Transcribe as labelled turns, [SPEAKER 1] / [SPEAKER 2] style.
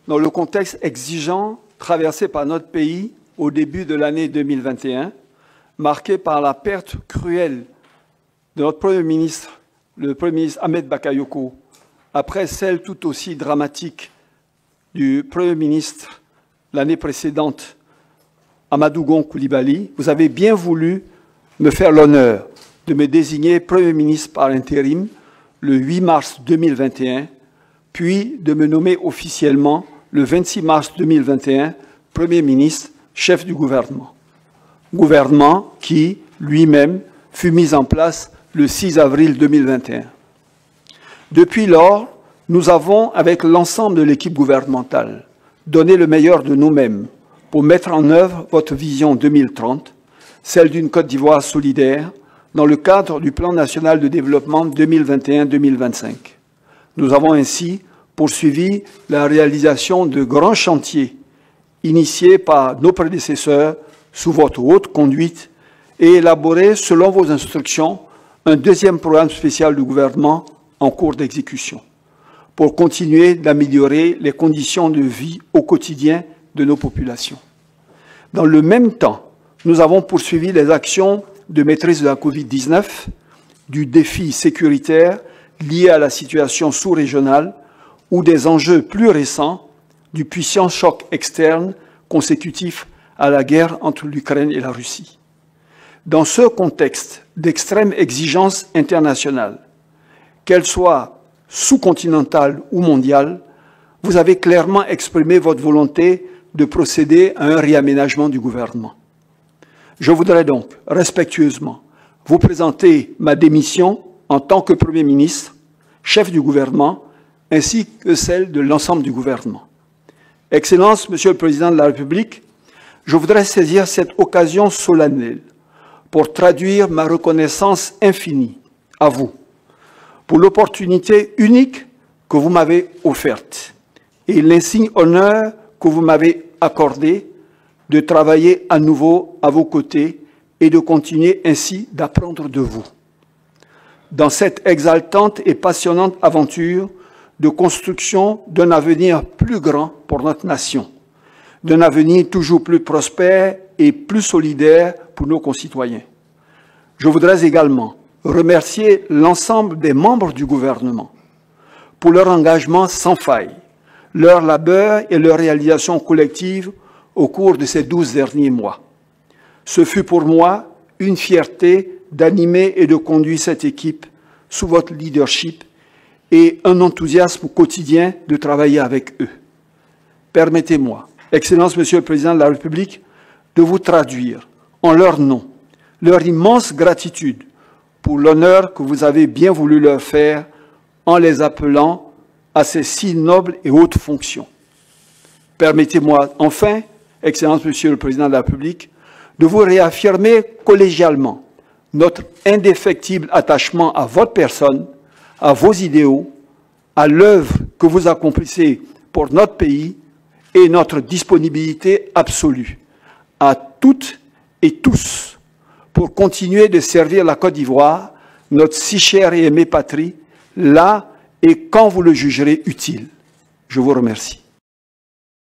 [SPEAKER 1] dans le contexte exigeant traversé par notre pays au début de l'année 2021, marqué par la perte cruelle de notre Premier ministre, le Premier ministre Ahmed Bakayoko, après celle tout aussi dramatique du Premier ministre l'année précédente, Amadou Gon Coulibaly, vous avez bien voulu me faire l'honneur de me désigner Premier ministre par intérim le 8 mars 2021, puis de me nommer officiellement le 26 mars 2021 Premier ministre, chef du gouvernement. Gouvernement qui, lui-même, fut mis en place le 6 avril 2021. Depuis lors, nous avons, avec l'ensemble de l'équipe gouvernementale, donné le meilleur de nous-mêmes pour mettre en œuvre votre vision 2030, celle d'une Côte d'Ivoire solidaire, dans le cadre du Plan national de développement 2021-2025. Nous avons ainsi poursuivi la réalisation de grands chantiers initiés par nos prédécesseurs sous votre haute conduite et élaboré, selon vos instructions, un deuxième programme spécial du gouvernement en cours d'exécution pour continuer d'améliorer les conditions de vie au quotidien de nos populations. Dans le même temps, nous avons poursuivi les actions de maîtrise de la Covid-19, du défi sécuritaire lié à la situation sous-régionale ou des enjeux plus récents du puissant choc externe consécutif à la guerre entre l'Ukraine et la Russie. Dans ce contexte d'extrême exigence internationale, qu'elle soit sous-continentale ou mondiale, vous avez clairement exprimé votre volonté de procéder à un réaménagement du gouvernement. Je voudrais donc respectueusement vous présenter ma démission en tant que Premier ministre, chef du gouvernement, ainsi que celle de l'ensemble du gouvernement. Excellence, Monsieur le Président de la République, je voudrais saisir cette occasion solennelle pour traduire ma reconnaissance infinie à vous pour l'opportunité unique que vous m'avez offerte et l'insigne honneur que vous m'avez accordé de travailler à nouveau à vos côtés et de continuer ainsi d'apprendre de vous. Dans cette exaltante et passionnante aventure de construction d'un avenir plus grand pour notre nation, d'un avenir toujours plus prospère et plus solidaire pour nos concitoyens. Je voudrais également remercier l'ensemble des membres du gouvernement pour leur engagement sans faille, leur labeur et leur réalisation collective au cours de ces 12 derniers mois. Ce fut pour moi une fierté d'animer et de conduire cette équipe sous votre leadership et un enthousiasme quotidien de travailler avec eux. Permettez-moi, Excellence Monsieur le Président de la République, de vous traduire en leur nom leur immense gratitude pour l'honneur que vous avez bien voulu leur faire en les appelant à ces si nobles et hautes fonctions. Permettez-moi enfin, Excellence Monsieur le Président de la République, de vous réaffirmer collégialement notre indéfectible attachement à votre personne, à vos idéaux, à l'œuvre que vous accomplissez pour notre pays et notre disponibilité absolue à toutes et tous pour continuer de servir la Côte d'Ivoire, notre si chère et aimée patrie, là et quand vous le jugerez utile. Je vous remercie.